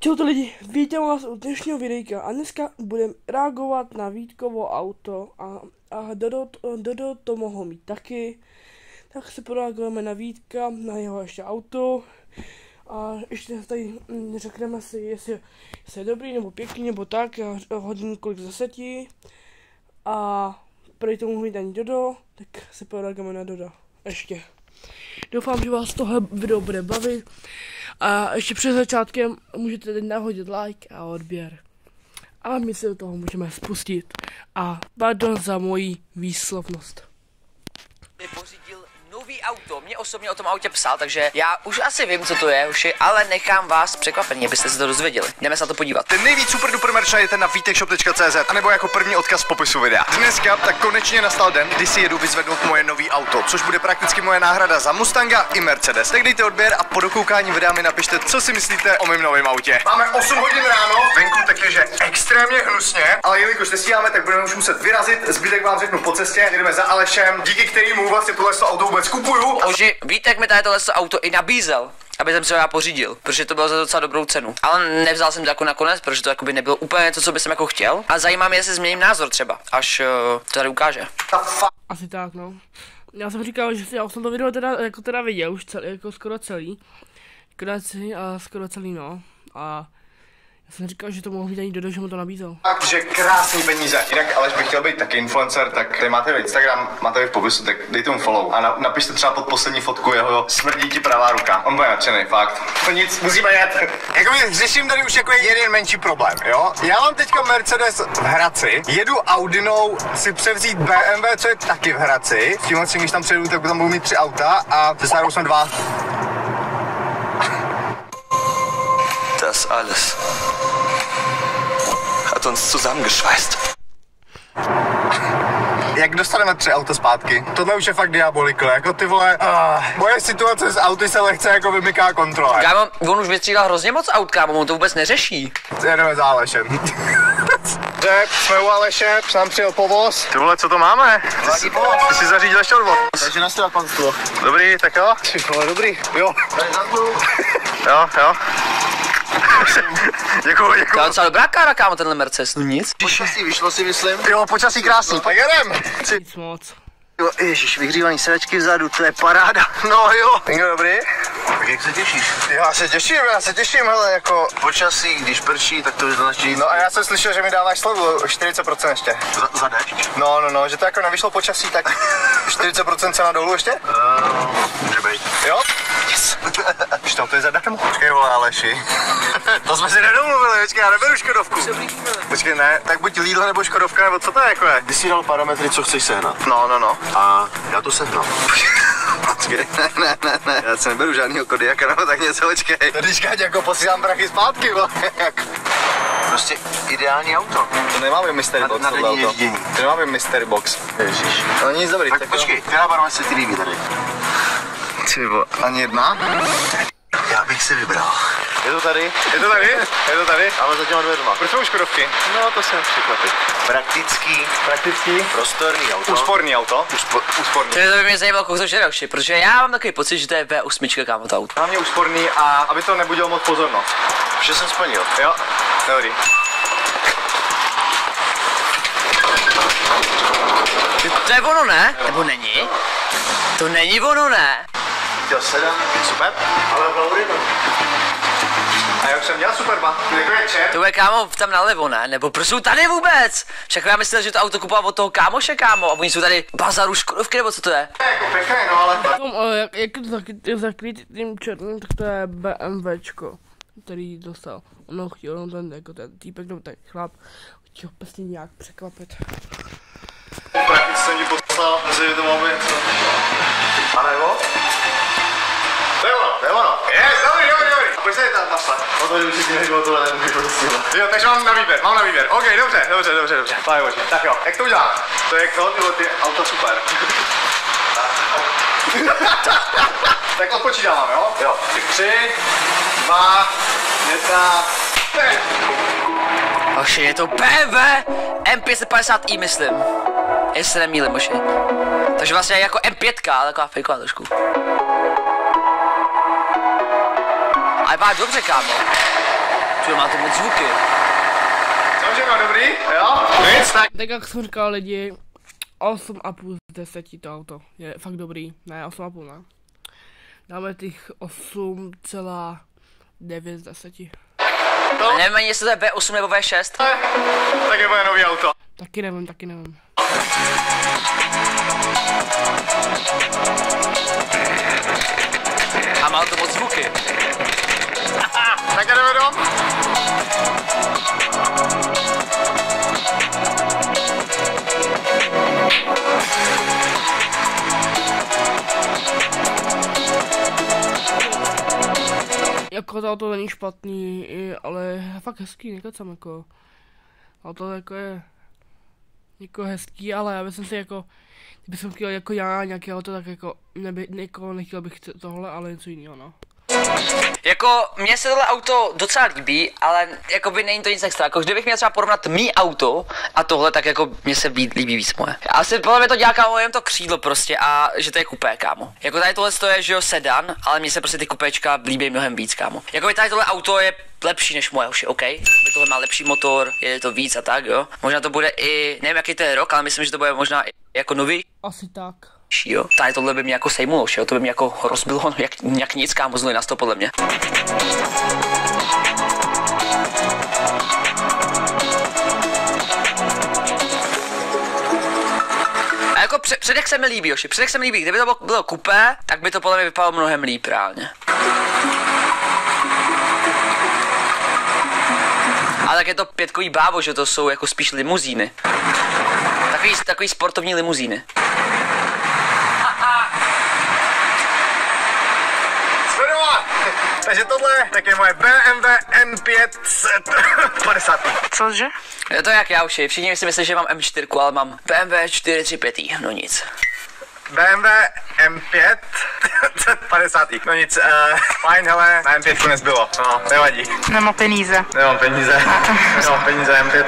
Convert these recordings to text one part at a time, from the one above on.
Čau to lidi, vítám vás u dnešního videjka a dneska budeme reagovat na Vítkovo auto a Dodo to mohlo mít taky, tak se poreagujeme na Vítka, na jeho ještě auto a ještě tady řekneme si, jestli je dobrý nebo pěkný nebo tak, já hodím kolik zasetí a prý to mohl mít ani Dodo, tak se poreagujeme na Doda ještě. Doufám, že vás tohle video bude bavit. A ještě před začátkem můžete teď nahodit like a odběr. A my se do toho můžeme spustit. A pardon za moji výslovnost. Pořídil nový auto, mě osobně o tom autě psal, takže já už asi vím, co to je, uši, ale nechám vás překvapení, abyste se to dozvěděli. Jdeme se na to podívat. Ten nejvíc super duper merch najdete na vitekshop.cz anebo jako první odkaz v popisu videa. Dneska tak konečně nastal den, kdy si jedu vyzvednout moje nový auto, což bude prakticky moje náhrada za Mustanga i Mercedes. Tak dejte odběr a po dokoukání videa mi napište, co si myslíte o mém novém autě. Máme 8 hodin ráno, venku tak je, že extrémně hnusně, ale jelikož nestíháme, tak budeme už muset vyrazit. Zbytek vám řeknu po cestě, jedeme za Alešem, díky kterému vlastně tohle auto vůbec kupuju. Oži, Vítek mi tady tohle auto i nabízel, aby jsem se ho já pořídil, protože to bylo za docela dobrou cenu. Ale nevzal jsem to jako nakonec, protože to jakoby nebylo úplně to, co bych jako chtěl. A zajímá mě, jestli změním názor třeba, až to tady ukáže. Asi tak, no. Já jsem říkal, že já jsem to video teda viděl, už jako skoro celý. Skoro celý, no. A já jsem říkal, že to mohl být ani Dodo, že mu to nabízel. Takže krásný peníze. Jinak Aleš by chtěl být taky influencer, tak tady máte Instagram, máte v popisu, tak dejte mu follow. A napište třeba pod poslední fotku jeho smrdí ti pravá ruka. On bude nadšený, fakt. To nic, musíme jet. Jakoby řeším tady už jako jeden menší problém, jo? Já mám teďka Mercedes v Hradci, jedu Audinou si převzít BMW, co je taky v Hradci. Tímhle si, když tam přijedu, tak tam budu mít 3 auta a se Sárou jsme 2. Das alles hat uns zusammengeschweißt. Jak dostaneme 3 auta zpátky? Tohle už je fakt diabolikle, jako ty vole. Moje situace s auty se lehce jako vymyká kontrole. Kámo, on už vystřídal hrozně moc aut, kámo, on to vůbec neřeší. Jedeme za Alešem. Že jsme u Aleše, nám přijel povoz. Ty vole, co to máme? Ty jsi zařídil ještě odvod. Takže nastavit panstvo. Dobrý, tak jo? Ty vole, dobrý. Jo. Tady zamknu. Jo. Děkuju. To je docela dobrá kára, kámo, tenhle Mercedes, no nic. Počasí vyšlo si myslím. Jo, počasí krásný, tak jedem. Nic moc. Jo, ježiš, vyhřívaný sedačky vzadu, to je paráda. No jo. Někdo dobrý? Tak jak se těšíš? Já se těším, hele, jako. Počasí, když prší, tak to vyznačí. No a já jsem slyšel, že mi dáváš slevu, 40% ještě. Za déšť? No, že to jako nevyšlo počasí, tak 40% cena dolů ještě? Může být. Jo? Yes. Už to je zadarmo. Počkej, vole, Aleši. To jsme si nedomluvili, počkej, já neberu Škodovku. Počkej, ne, tak buď Lidl nebo Škodovka, nebo co to je jako je? Ty jsi dal parametry, co chceš sehnat. No. A já to sehnám. Počkej, ne, já se neberu žádnýho Kodiaka, nebo tak něco, počkej. Když Káť, jako posílám prachy zpátky, vole. Prostě ideální auto. To nemáme mystery box, na denní ježdění. To nemáme mystery box. Ježiš. No nic dobrý, Tak počkej, která barva se ti líbí tady? Tyvo, ani jedna? Já bych si vybral. Je to tady? Ale za těma dveřma. Proč jsou Škodovky? No, to jsem překvapit. Praktický, prostorný auto. Úsporný auto. Úsporný. To by mě zajímalo, koho to žeravši, protože já mám takový pocit, že to je V8, kámo, to auto. Hlavně úsporný a aby to nebudilo moc pozornost. Vše jsem splnil. Jo, dobrý. To je ono, ne? Nebo není? To není ono, ne? Chtěl sedan, super, ale Florida. A já už jsem měl Superba. Jako je čert. To je kámo tam nalevo, ne? Nebo proč jsou tady vůbec? Však já myslel, že to auto kupoval od toho kámoše, kámo, a oni jsou tady bazaru Škodovky, nebo co to je? Jako pěkné, no ale... Jak je zakrýt tím černým, tak to je BMWčko, který dostal. Ono chtěl, ten týpek, nebo ten chlap, chtěl prostě nějak překvapit. Prakticky jsem ti poslal, že to máme něco. A nebo? To je ono. Yes, dobrý. A proč se je tam masla? No to už si nebylo tohle, nemůžu posílat. Jo, takže mám na výběr. OK, dobře. Páj bože. Tak jo, jak to udělám? To je to, ty auta super. Tak odpočítáváme, jo? Jo. 3, 2, 1, teď! Oši, je to BMW M550i, myslím. Jestli se nemýlím, oši. Takže vlastně jako M5, ale taková fejková trošku. Ale má dobře, kámo. Ty má to moc zvuky. Samozřejmě dobrý, jo? Nic, tak. Tak jak jsem říkal lidi, 8,5 z 10 to auto. Je fakt dobrý. Ne, 8,5 ne. Dáme těch 8,9 z 10. Nevím ani jestli to je V8 nebo V6. Tak je moje nový auto. Taky nevím. A má to moc zvuky. Tak jdeme dom. Jako to auto není špatný, ale fakt hezký, nekecám jako. Auto jako je jako hezký, ale já bych si jako, kdybych chtěl jako já nějaké auto, tak jako nechtěl bych tohle, ale něco jiného, no. Jako, mně se tohle auto docela líbí, ale jakoby není to nic extra. Jako, kdybych měl třeba porovnat mý auto a tohle, tak jako mně se líbí víc moje. Asi podle mě to dělá, kámo, jen to křídlo prostě a že to je kupé, kámo. Jako tady tohle je, že jo, sedan, ale mně se prostě ty kupéčka líbí mnohem víc, kámo. Jako tady tohle auto je lepší než moje už, OK? Tohle má lepší motor, je to víc a tak, jo. Možná to bude i, nevím jaký to je rok, ale myslím, že to bude možná i jako nový. Asi tak. Jo, tady tohle by mě jako sejmulo, jo, to by mě jako rozbilo jak nic, kámo, z 0 na 100 podle mě. A jako předek se mi líbí, Joši, předek se mi líbí, kdyby to bylo kupé, tak by to podle mě vypadalo mnohem líp reálně. Ale tak je to pětkový bábo, že to jsou jako spíš limuzíny. Takový sportovní limuzíny. Takže tohle tak je moje BMW M550. Cože? Je to jak já už, všichni si myslí, že mám M4, ale mám BMW 435, no nic. BMW M5 50. No nic, fajn, hele, na M5 nezbylo, no, nevadí. Nemám peníze. Nemám peníze M5.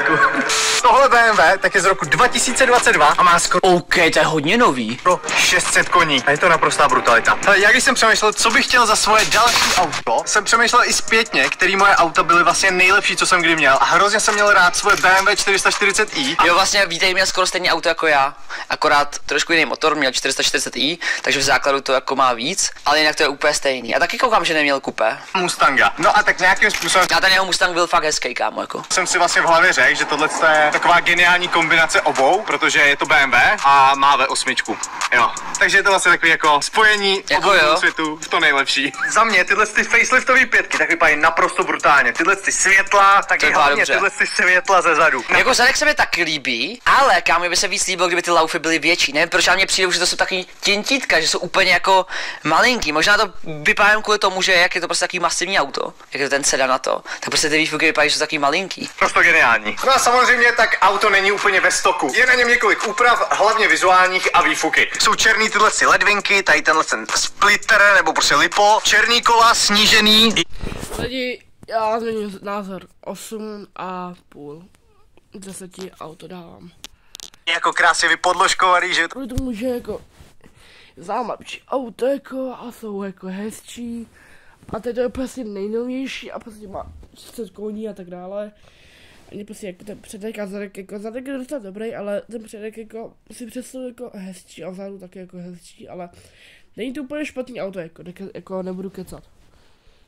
Tohle BMW tak je z roku 2022 a má skoro OK, to je hodně nový. 600 koní. A je to naprostá brutalita. Ale já když jsem přemýšlel, co bych chtěl za svoje další auto, jsem přemýšlel i zpětně, který moje auta byly vlastně nejlepší, co jsem kdy měl. A hrozně jsem měl rád svoje BMW 440i. Jo, vlastně Vítej měl skoro stejné auto jako já, akorát trošku jiný motor, měl 440i, takže v základu to jako má víc, ale jinak to je úplně stejný. A taky koukám, že neměl kupé. Mustanga. No a tak nějakým způsobem A ten jeho Mustang byl fakt hezký, kámo, jako. jsem si vlastně v hlavě řekl, že tohle je taková geniální kombinace obou, protože je to BMW a má V8. Jo. Takže je to vlastně takový jako spojení jako obou světů v to nejlepší. Za mě tyhle ty faceliftové pětky tak vypadají naprosto brutálně. Tyhle ty světla, tak i hlavně tyhle ty světla ze zadu. Jako zadek se mi taky líbí, ale kámo, by se víc líbilo, kdyby ty laufy byly větší. Nevím, proč, ale mně přijde, že to jsou takový tintítka, že jsou úplně jako malinký. Možná to vypadá kvůli tomu, že jak je to prostě takový masivní auto, jak je to ten sedan na to, tak prostě ty výfuky vypadají, že jsou takový malinký. Prostě geniální. No a samozřejmě tak auto není úplně ve stoku. Je na něm několik úprav, hlavně vizuálních a výfuky. Jsou černý tyhle si ledvinky, tady tenhle ten splitter nebo prostě lipo, černý kola, snížený. Lidi, já změním názor. 8,5 z 10 auto dávám. Jako krásně vypodložkovaný, že Kvůli tomu, že jako zámapčí auto jako a jsou jako hezčí. A teď to je prostě nejnovější a prostě má 30 koní a tak dále. Ani prostě jako ten předek a zadek je docela dobrý, ale ten předek jako si představuji jako hezčí a vzadu taky jako hezčí, ale není to úplně špatný auto, jako nebudu kecat.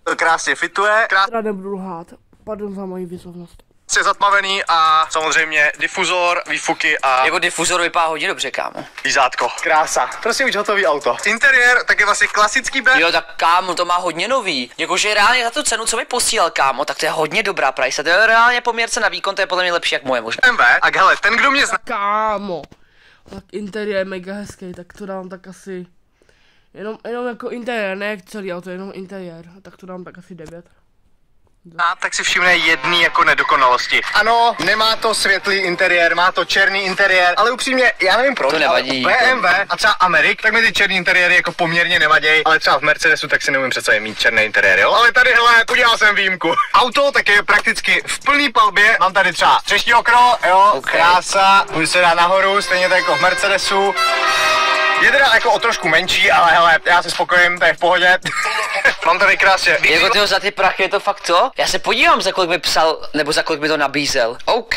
to krásně fituje, Teda nebudu lhát, pardon za moji výslovnost. krásně zatmavený a samozřejmě difuzor, výfuky a Jako difuzor vypadá hodně dobře, kámo. lízátko. Krása. Prostě už hotový auto. Interiér tak je vlastně klasický BMW. Jo, tak kámo, to má hodně nový. Jakože reálně za tu cenu, co mi posílal, kámo, tak to je hodně dobrá price. A to je reálně poměrce na výkon, to je podle mě lepší jak moje možná. A hele, ten, kdo mě zná, Kámo, tak interiér je mega hezký, tak to dám tak asi, jenom jako interiér, ne jak celý auto, jenom interiér, tak to dám tak asi 9. tak si všimne jedný jako nedokonalosti. Ano, nemá to světlý interiér, má to černý interiér, ale upřímně, já nevím proč, To nevadí. ale BMW a třeba Amerik, tak mi ty černý interiéry jako poměrně nevadí, ale třeba v Mercedesu tak si neumím představit mít černý interiér, jo? Ale tady, hele, udělal jsem výjimku. Auto tak je prakticky v plný palbě, mám tady třeba třešní okno, jo, Ok. krása, můžu se dát nahoru, stejně tak jako v Mercedesu. Je teda jako o trošku menší, ale hele, já se spokojím, to je v pohodě. Mám tady krásně. Jako tyho za ty prachy je to fakt to? Já se podívám, za kolik mi psal, nebo za kolik mi to nabízel. OK.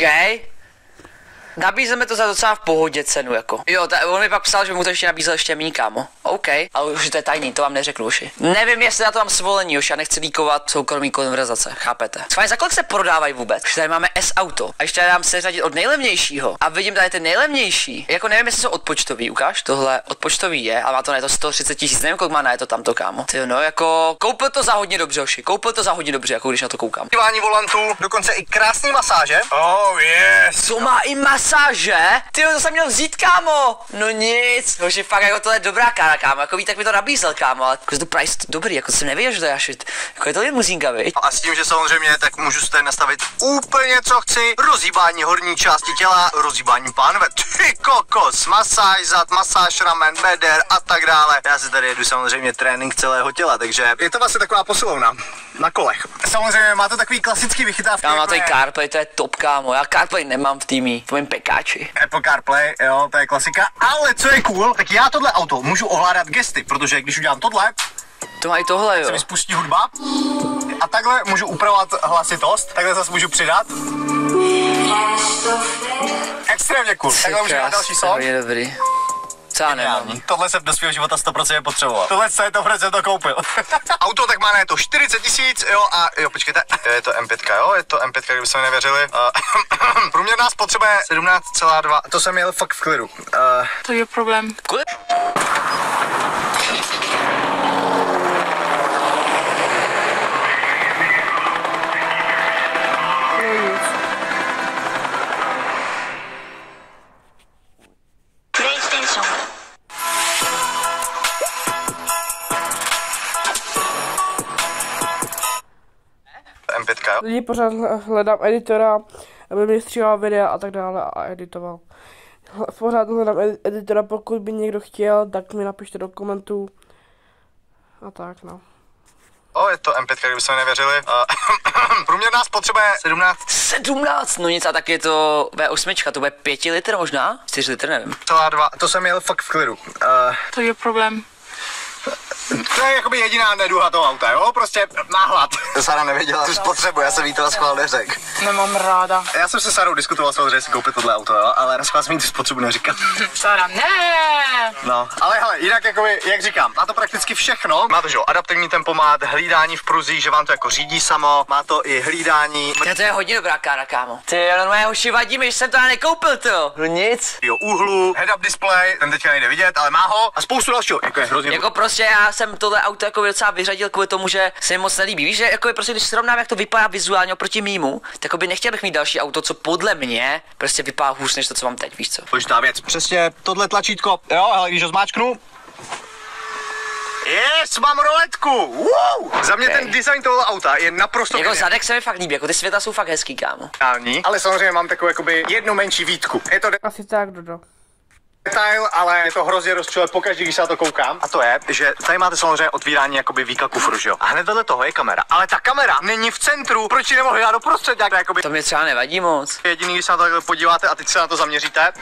Nabízel mi to za docela v pohodě cenu, jako. Jo, on mi pak psal, že mu to ještě nabízel ještě méně, kámo. OK, ale už to je tajný, to vám neřeknu už. Nevím, jestli na to mám svolení, už já nechci líkovat soukromý konverzace, chápete? Schválně, za kolik se prodávají vůbec? Už tady máme S-auto. A ještě dám seřadit od nejlevnějšího. A vidím tady ten nejlevnější. Jako nevím, jestli jsou odpočtový, ukáž? Tohle odpočtový je, ale má to na to 130 000, nevím, kolik má na to tamto, kámo. Ty no, jako koupil to za hodně dobře, hoši. Koupil to za hodně dobře, jako když na to koukám. Ovládání volantu, dokonce i krásný masáže. Oh yes. To má i masáže? Ty to jsem měl vzít, kámo. No nic, hoši, fakt jako tohle je dobrá kára, kámo. Jako ví, tak mi to nabízel, kámo, ale jako to price dobrý, jako jsem nevěděl, že to je až, jako je to limuzínka, viď? A s tím, že samozřejmě tak můžu si tady nastavit úplně co chci. Rozhýbání horní části těla, rozhýbání pánve, ty kokos, masáž zad, masáž ramen, beder a tak dále. Já si tady jedu samozřejmě trénink celého těla, takže je to vlastně taková posilovna na kolech. Samozřejmě má to takový klasický vychytávky. Já mám tady CarPlay, to je top, kámo. Já CarPlay nemám v týmí, v mém pekáči. Apple CarPlay, jo, to je klasika. Ale co je cool, tak já tohle auto můžu ovládat gesty, protože když udělám tohle, to má i tohle, jo. se mi spustí hudba a takhle můžu upravovat hlasitost, takhle zase můžu přidat. Extrémně cool. Takhle můžu dát další song. Je dobrý. Co já nemám. Tohle jsem do svého života 100% potřeboval. Tohle je to, proč jsem to koupil. Auto tak má na to 40 000, jo, a jo, počkejte, je to M5, jo, je to M5, kdybyste mi nevěřili. Průměrná spotřeba je 17,2, to jsem jel fakt v klidu. To je problém. M5, jo. Lidi pořád hledám editora, aby mi stříhal videa a tak dále a editoval. Pořád hledám editora, pokud by někdo chtěl, tak mi napište do komentů. A tak, no. O, je to M5, kdybyste mi nevěřili. Průměrná spotřeba je 17, no nic, a tak je to V8, to bude 5 litr možná? 4 litr, nevím. 2, to jsem jel fakt v klidu. To je problém. To je jakoby jediná neduha toho auta, jo? Prostě má hlad. Sara nevěděla tu spotřebu, já jsem jí to naschvál neřekl. Nemám ráda. Já jsem se Sarou diskutoval samozřejmě, si koupit tohle auto, jo? Ale naschvál jsem jí tu spotřebu neříkal. Sara, ne! No, ale hele, jinak jakoby, jak říkám, má to prakticky všechno. Má to, že jo, adaptivní tempomat, hlídání v pruzích, že vám to jako řídí samo, má to i hlídání. To je hodně dobrá kára, kámo. Ty, normálně hoši vadí mi, že jsem to nekoupil, to. No nic. Jo, úhlu, head-up display, ten teďka nejde vidět, ale má ho a spoustu dalšího, jako je hrozně. Jako prostě já jsem tohle auto jako docela vyřadil kvůli tomu, že se mi moc nelíbí. Víš, že jako prostě když srovnám, jak to vypadá vizuálně oproti mýmu, tak by nechtěl bych mít další auto, co podle mě prostě vypadá hůř než to, co mám teď, víš co? Důležitá věc. Přesně tohle tlačítko, jo, ale když ho zmáčknu, yes, mám roletku! Wow! Za mě ten design tohle auta je naprosto jako zadek se mi fakt líbí, jako ty světla jsou fakt hezký, kámo. Ale samozřejmě mám takovou jakoby jednu menší výtku. Je to Asi tak, Dodo. detail, ale je to hrozně rozčilé pokaždé, když se na to koukám. A to je, že tady máte samozřejmě otvírání jakoby víka kufru, že jo? A hned vedle toho je kamera. Ale ta kamera není v centru, proč ji nemohli dát doprostřed nějak jakoby. To mě třeba nevadí moc. Jediný, když se na to takhle podíváte a teď se na to zaměříte.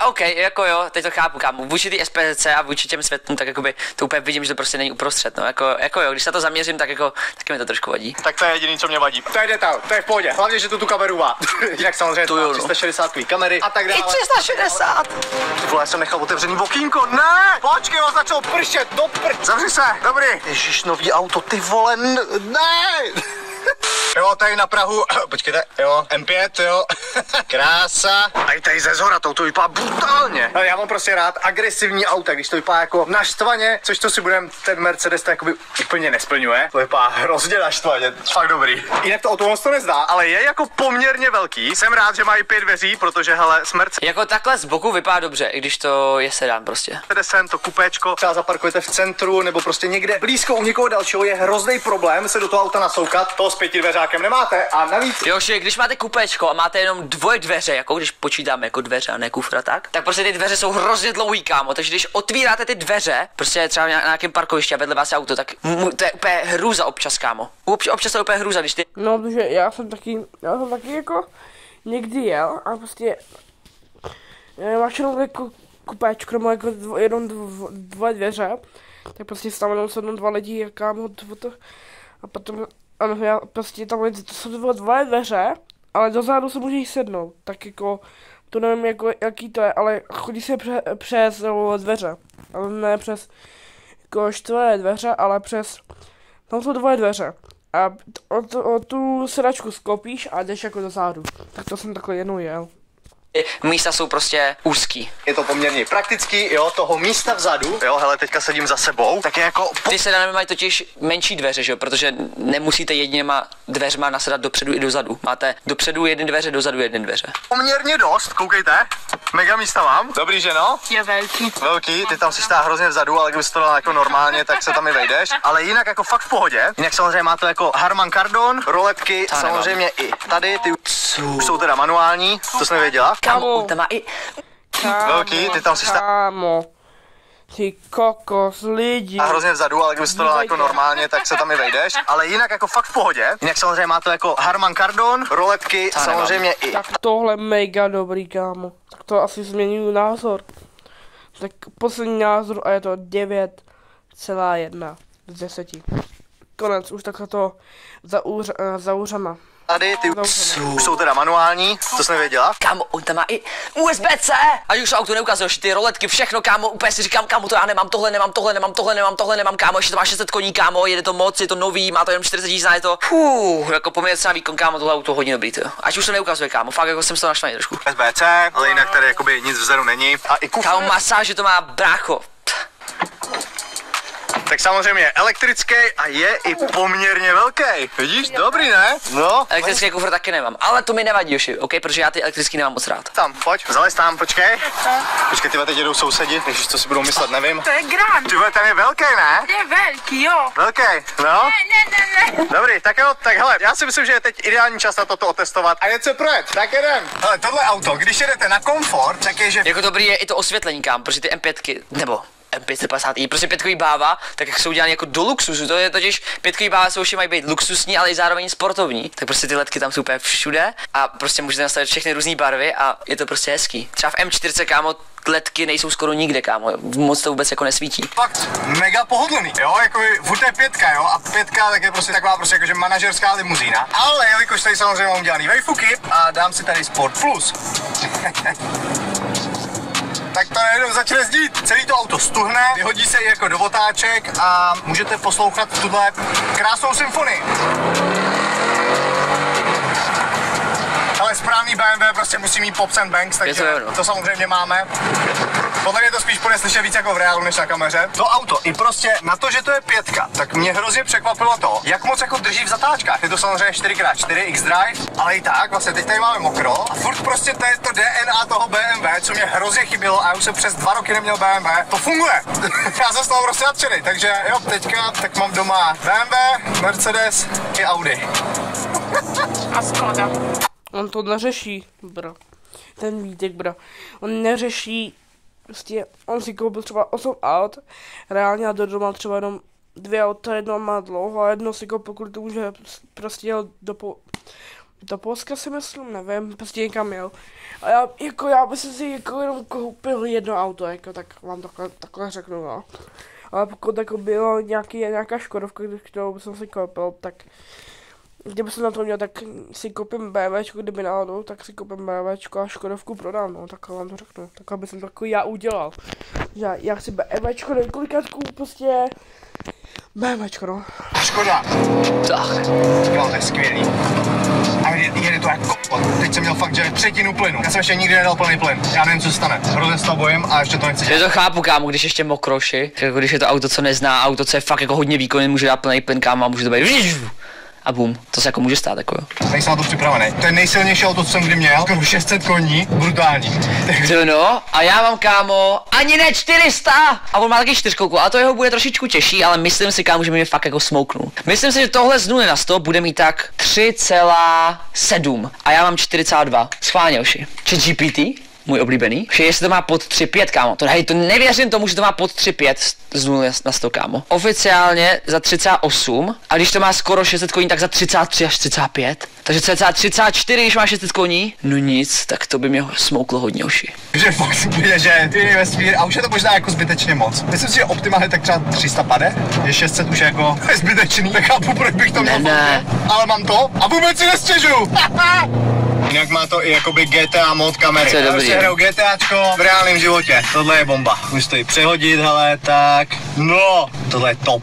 OK, jako jo, teď to chápu, kámo. Vůči ty SPC a vůči těm světlům, tak jakoby to úplně vidím, že to prostě není uprostřed, no. Jako jo, když se na to zaměřím, tak jako taky mi to trošku vadí. Tak to je jediný, co mě vadí. To je detail, to je v pohodě. Hlavně, že tu kameru má. Jinak samozřejmě to 360 kamery a tak dále. I 360. Ty vole, já jsem nechal otevřený okýnko, ne! Počkej, on začal pršet, do Zavři se, dobrý. Ježíš, nový auto, ty vole, ne! Jo, tady na Prahu, počkejte, jo, M5, jo, krása. A i tady ze zhora, to vypadá brutálně. Ale já mám prostě rád agresivní auta, když to vypadá jako naštvaně, což to si budem, ten Mercedes to jakoby úplně nesplňuje. To vypadá hrozně naštvaně, fakt dobrý. Jinak to auto to nezdá, ale je jako poměrně velký. Jsem rád, že mají 5 dveří, protože hele, s Mercedesem. Jako takhle z boku vypadá dobře, i když to je sedán prostě. Mercedesem, to kupéčko, třeba zaparkujete v centru nebo prostě někde blízko u někoho dalšího, je hrozný problém se do toho auta nasoukat. To s 5 dveřákem nemáte a navíc. Jo, že když máte kupéčko a máte jenom 2 dveře, jako když počítáme jako dveře a ne kufra, tak prostě ty dveře jsou hrozně dlouhý, kámo. Takže když otvíráte ty dveře, prostě třeba na nějakém parkovišti a vedle vás je auto, tak to je úplně hrůza občas, kámo. Občas to je úplně hrůza, když ty. No, protože já jsem taky jako někdy jel a prostě máš jenom jako kupéčko, nebo jako jenom 2 dveře, tak prostě tam se dva lidi a kámo, a potom, ano, já prostě tam to jsou dva dveře, ale dozadu se můžeš sednout, tak jako, to nevím jako, jaký to je, ale chodí se přes dveře, ale ne přes jako čtvrté dveře, ale přes, tam jsou dvoje dveře. A o tu sedačku sklopíš a jdeš jako dozadu. Tak to jsem takhle jednou jel. Místa jsou prostě úzký. Je to poměrně praktický, jo, toho místa vzadu, jo, hele, teďka sedím za sebou, tak je jako... Ty sedany mají totiž menší dveře, že jo, protože nemusíte jedněma dveřma nasedat dopředu i dozadu. Máte dopředu jedny dveře, dozadu jedny dveře. Poměrně dost, koukejte, mega místa mám. Dobrý, že no? Je velký. Velký, ty tam si stá hrozně vzadu, ale kdybys to dal jako normálně, tak se tam i vejdeš. Ale jinak jako fakt v pohodě. Jinak samozřejmě má to jako Harman Kardon, roletky, samozřejmě i tady, ty už jsou teda manuální, to jsem nevěděla. Kámo, tam má i... Velký, ty tam si stá... Kámo, ty kokos, lidi. A hrozně vzadu, ale kdybys to dal jako normálně, tak se tam i vejdeš. Ale jinak jako fakt v pohodě. Jinak samozřejmě má to jako Harman Kardon, roletky, samozřejmě i... Tak tohle mega dobrý, kámo. Tak to asi změní názor. Tak poslední názor a je to 9,1 z 10. Konec, už takhle to za úřama. Tady, ty už jsou teda manuální, to jsem nevěděla. Kámo, on tam má i USB-C! A už auto neukazuje, ty roletky, všechno, kámo, úplně si říkám, kámo, to já nemám, tohle nemám, kámo, ještě to má 600 koní, kámo, jede to moc, je to nový, má to jenom 40 tisíc, je to, jako poměrně na výkon, kámo, tohle auto hodně dobrý, to. Ať už to neukazuje, kámo, fakt jako jsem z toho naštvaný trošku. USB-C, ale jinak tady jakoby nic vzadu není. A i kufr. Kámo, masáž, že to má brácho. Tak samozřejmě elektrický a je i poměrně velký. Vidíš? Dobrý, ne? No. Elektrický kufr taky nemám, ale to mi nevadí, Joši, OK, protože já ty elektrický nemám moc rád. Tam, pojď, zalez tam, počkej. Počkej, ty teď jedou sousedi, když co si budou myslet, nevím. To je grand. Ty ten je velký, ne? Je velký, jo. Velký, no. Ne. Dobrý, tak jo, tak hele, já si myslím, že je teď ideální čas na toto otestovat. A jet se projet, tak jedem. Hele, tohle auto, když jedete na komfort, tak je, že... Jako dobrý je i to osvětlení, kámo, protože ty M5, nebo M550i, prostě pětkový báva, tak jak jsou dělány jako do luxusu, to je totiž pětkový báva jsou mají být luxusní, ale i zároveň sportovní, tak prostě ty ledky tam jsou úplně všude a prostě můžete nastavit všechny různé barvy a je to prostě hezký. Třeba v M4, kámo, ledky nejsou skoro nikde, kámo, moc to vůbec jako nesvítí. Fakt mega pohodlný, jo, jako furt je pětka, jo, a pětka tak je prostě taková prostě jakože manažerská limuzína, ale jelikož tady samozřejmě mám dělaný vejfuky a dám si tady Sport Plus. Tak to najednou začne zdít. Celý to auto stuhne, vyhodí se i jako do otáček a můžete poslouchat tuhle krásnou symfonii. Ale správný BMW prostě musí mít pops and bangs, takže to samozřejmě máme. Podle mě to spíš bude slyšet víc jako v reálu než na kameře. To auto i prostě na to, že to je pětka, tak mě hrozně překvapilo to, jak moc jako drží v zatáčkách. Je to samozřejmě 4x4 X-Drive, ale i tak, vlastně teď tady máme mokro a furt prostě to je to DNA toho BMW, co mě hrozně chybělo a já už jsem přes 2 roky neměl BMW. To funguje. Já jsem z toho prostě nadšený, takže jo, teďka tak mám doma BMW, Mercedes i Audi. A Skoda. On to neřeší, bro. Ten Vítek, bro. On neřeší, prostě, on si koupil třeba 8 aut, reálně a do doma třeba jenom 2 auta, jedno má dlouho a jedno si koupil, pokud to může prostě jel do Polska si myslím, nevím, prostě někam jel. A já bych si jako jenom koupil jedno auto, jako tak vám takhle řeknu, no. Ale pokud jako bylo nějaká Škodovka, kterou bych si koupil, tak kdyby jsem na to měl, tak si koupím BMWčko, kdyby náhodou, tak si koupím BMWčko a Škodovku prodám, no, takhle vám to řeknu. Takhle bych jsem to jako já udělal. Já chci BMWčko, několikátku, prostě BMWčko, no. Škoda. Tak. Jo, to je skvělý. A jede to jako teď jsem měl fakt, že 1/3 plynu. Já jsem ještě nikdy nedal plný plyn. Já nevím, co se stane. Hrozně se toho bojím a ještě to nechci dělat. Já to chápu, kámo, když ještě mokroši, jako když je to auto, co nezná, auto, co je fakt jako hodně výkonný, může dát plný plyn, kámo, a může to být a bum, to se jako může stát, jako jo. Nejsem na to připravený. To je nejsilnější auto, co jsem kdy měl, skoro 600 koní, brutální. To no, a já mám, kámo, ani ne 400, a on má taky 4, a to jeho bude trošičku těžší, ale myslím si, kámo, že mi fakt jako smouknul. Myslím si, že tohle z 0 na 100 bude mít tak 3,7 a já mám 4,2. Schválně, Joši. ChatGPT? můj oblíbený, že jestli to má pod 3,5, kámo, to, hej, to nevěřím tomu, že to má pod 3,5 z 0 na 100, kámo. Oficiálně za 38, a když to má skoro 600 koní, tak za 33 až 35. Takže cca 34, když má 600 koní, no nic, tak to by mě smouklo hodně uši. Že fakt si přijde, že ty vesmír, a už je to možná jako zbytečně moc. Myslím si, že optimálně tak třeba 300 pade, je 600 už jako zbytečný, nechápu, proč bych to měl. Ne. Ale mám to a vůbec si nestěžuju. Jinak má to i jakoby GTA mod kamery. Co je dobrý. Já hraju GTAčko v reálném životě. Tohle je bomba. Můžu to i přehodit, hele, tak. No, tohle je top.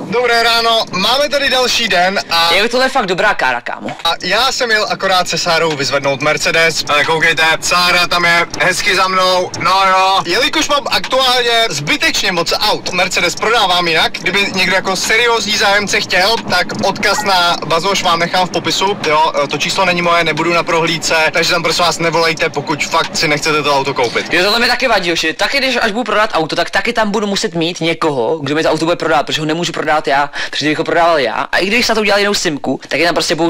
Dobré ráno, máme tady další den a Tohle je fakt dobrá kára, kámo. já jsem jel akorát se Sárou vyzvednout Mercedes, ale koukejte, Sára tam je hezky za mnou, no jo. Jelikož mám aktuálně zbytečně moc aut, Mercedes prodávám jinak, kdyby někdo jako seriózní zájemce chtěl, tak odkaz na Bazoš vám nechám v popisu, jo, to číslo není moje, nebudu na prohlídce, takže tam prosím vás nevolejte, pokud fakt si nechcete to auto koupit. Jo, tohle mi taky vadí, že taky když až budu prodat auto, tak taky tam budu muset mít někoho, kdo mi to auto bude prodávat, protože ho nemůžu prodávat já, protože kdybych ho prodával já, a i když se to udělal jinou simku, tak je tam prostě budou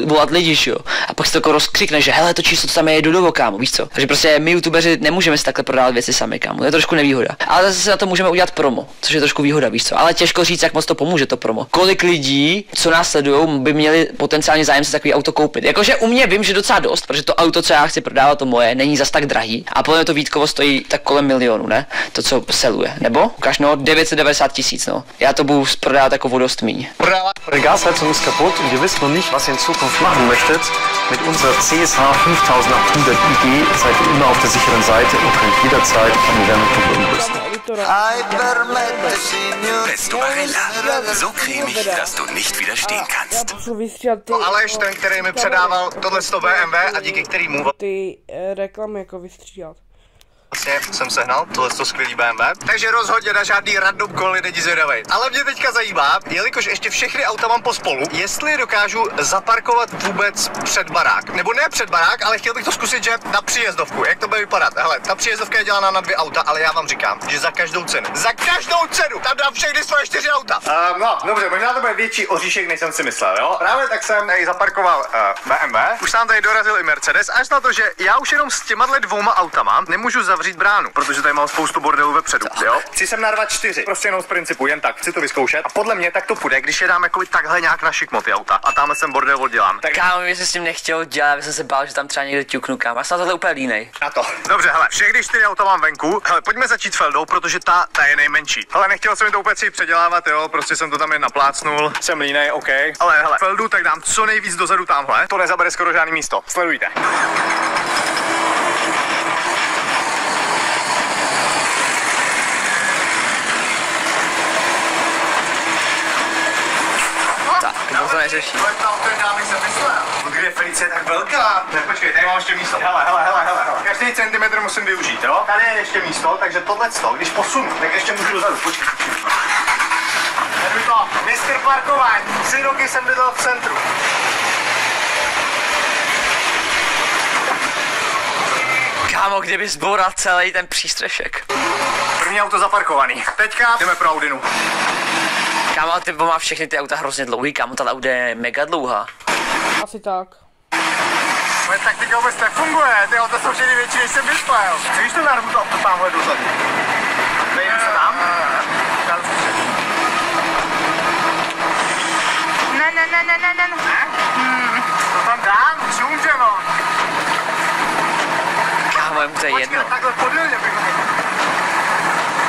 volat lidi, jo. A pak se to jako rozkřikne, že hele, to číslo to tam je do kámo, víš co? Takže prostě my youtubeři nemůžeme si takhle prodávat věci sami, kámo. To je trošku nevýhoda. Ale zase na to můžeme udělat promo, což je trošku výhoda, víš co? Ale těžko říct, jak moc to pomůže to promo. Kolik lidí, co nás sledují, by měli potenciálně zájem se takový auto koupit. Jakože u mě vím, že docela dost, protože to auto, co já chci prodávat, to moje, není zas tak drahý. A podle mě to Vítkovo stojí tak kolem milionu, ne? To, co seluje. Nebo? Ukáž, no, 990 000, no. Já to budu prodávat jako dost míň. Die Gasheizung ist kaputt und ihr wisst noch nicht, was ihr in Zukunft machen möchtet. Mit unserer CSH 5800 IG seid ihr immer auf der sicheren Seite und könnt jederzeit eine Wärmepumpe umrüsten. Pesto Barilla. So cremig, dass du nicht widerstehen kannst. Aleš, ten, který mi předával tohle BMW a díky kterýmu ty reklamy jako vystřídat. vlastně jsem sehnal tohle skvělý BMW, takže rozhodně na žádný random koly není zvědavej. Ale mě teďka zajímá, jelikož ještě všechny auta mám pospolu, jestli je dokážu zaparkovat vůbec před barák. Nebo ne před barák, ale chtěl bych to zkusit, že na příjezdovku. Jak to bude vypadat? Hele, ta příjezdovka je dělaná na 2 auta, ale já vám říkám, že za každou cenu. Za každou cenu! Tam dám všechny svoje 4 auta. No, dobře, možná to bude větší oříšek, než jsem si myslel, jo? Právě tak jsem tady zaparkoval BMW. Už tam tady dorazil i Mercedes, až na to, že já už jenom s těma 2 autama nemůžu zavřít bránu, protože tady mám spoustu bordelů vepředu, jo? Chci sem narvat 4, prostě jenom z principu, jen tak, chci to vyzkoušet. A podle mě tak to půjde, když je dám jako takhle nějak na šikmo ty auta. A tamhle jsem bordel oddělám. Tak kámo, mě se s tím nechtěl dělat, já jsem se bál, že tam třeba někde ťuknu, kámo. Já jsem tohle úplně línej. na to. Dobře, hele, všechny 4 auta mám venku. Hele, pojďme začít Feldou, protože ta je nejmenší. Hele, nechtěl jsem to úplně si předělávat, jo, prostě jsem to tam jen naplácnul. Jsem línej, OK. Ale hele, Feldu tak dám co nejvíc dozadu tamhle. To nezabere skoro žádný místo. Sledujte. To neřeší. Kde je Felicie tak velká? Ne, počkej, tady mám ještě místo. Hele. Každý centimetr musím využít, jo? Tady je ještě místo, takže tohleto, když posunu, tak ještě můžu dozadu, počkej. Tady to, mistr parkování, 3 roky jsem bydlel v centru. Kámo, kdyby zboural celý ten přístřešek. První auto zaparkovaný. Teďka jdeme pro Audinu. Kámo, ty má všechny ty auta hrozně dlouhý, kámo, ta Audi je mega dlouhá. Asi tak. Moje taktika vůbec nefunguje, ty auta jsou všechny větší, než jsem myslel. Víš to narvu to auto tamhle dozadu? Vejím se tam? Ne. To tam dám, čumře no. Kámo, jemu to je jedno. Počkej, takhle podélně bych ho.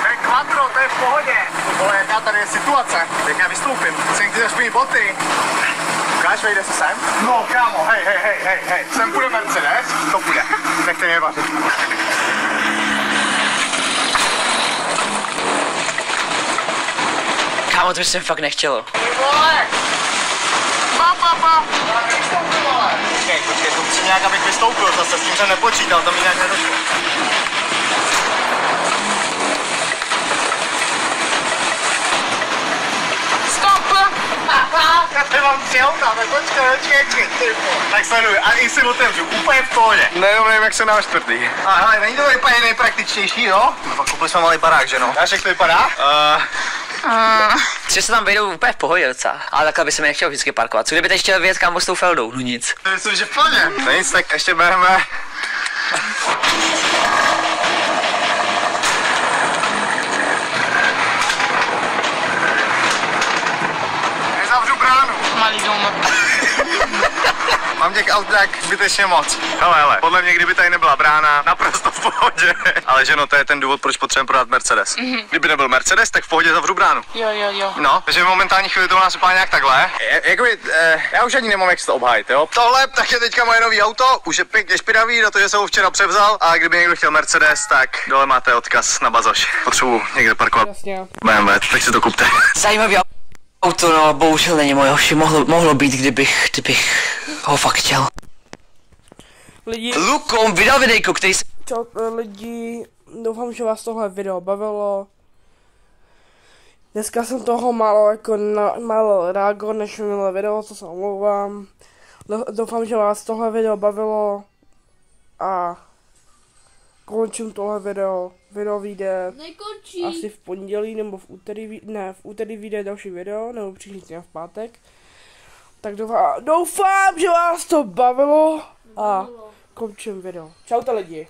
To je quattro, to je v pohodě. Vole, jaká tady je situace. Jak já vystoupím, jsem chtěl aspoň boty. Ukáž, vejde se sem? No, kámo, hej. Sem půjde Mercedes, to půjde. Nechte mě vařit. Kámo, to by se mi fakt nechtělo. Vole! Pa! Počkej, to musím nějak, abych vystoupil zase, s tím jsem nepočítal, to mi nějak nedošlo. Stop! Já tady mám 3 auta, tak počkej, ty. Tak sleduj, a i si otevřu, úplně v pohodě. Nejenom nevím, jak se na 4. A hele, není to vypadá nejpraktičtější, jo? No pak koupili jsme malý barák, že no? Dáš, jak to vypadá? Že se tam vejdou úplně v pohodě docela, ale takhle by se mi nechtěl vždycky parkovat. Co kdyby teď chtěl vyjet kámo s tou Feldou? No nic. Myslím, že plně. No nic, tak ještě bereme Nezavřu bránu. Malý dům. Mám těch aut tak zbytečně moc. Hele, podle mě, kdyby tady nebyla brána, naprosto v pohodě. Ale že no, to je ten důvod, proč potřebujeme prodat Mercedes. Kdyby nebyl Mercedes, tak v pohodě zavřu bránu. Jo. No, takže v momentální chvíli to u nás vypadá nějak takhle. Já už ani nemám, jak se to obhájit, jo. Tohle tak je teďka moje nový auto, už je pěkně špinavý, na to, že jsem ho včera převzal. A kdyby někdo chtěl Mercedes, tak dole máte odkaz na Bazoš. Potřebuji někde parkovat Jasně. BMW, tak si to kupte. Zajímavý auto, no bohužel není moje, ovšem mohlo být, kdybych ho fakt chtěl. Lidi, Lukom vydal videjko, který se... čau lidi, doufám, že vás tohle video bavilo. Dneska jsem toho málo reagoval než minulé video, co se omlouvám. Doufám, že vás tohle video bavilo a končím tohle video. Video vyjde asi v pondělí nebo v úterý, v úterý vyjde další video, nebo příští týden v pátek. Tak doufám, že vás to bavilo a končím video. Čaute lidi.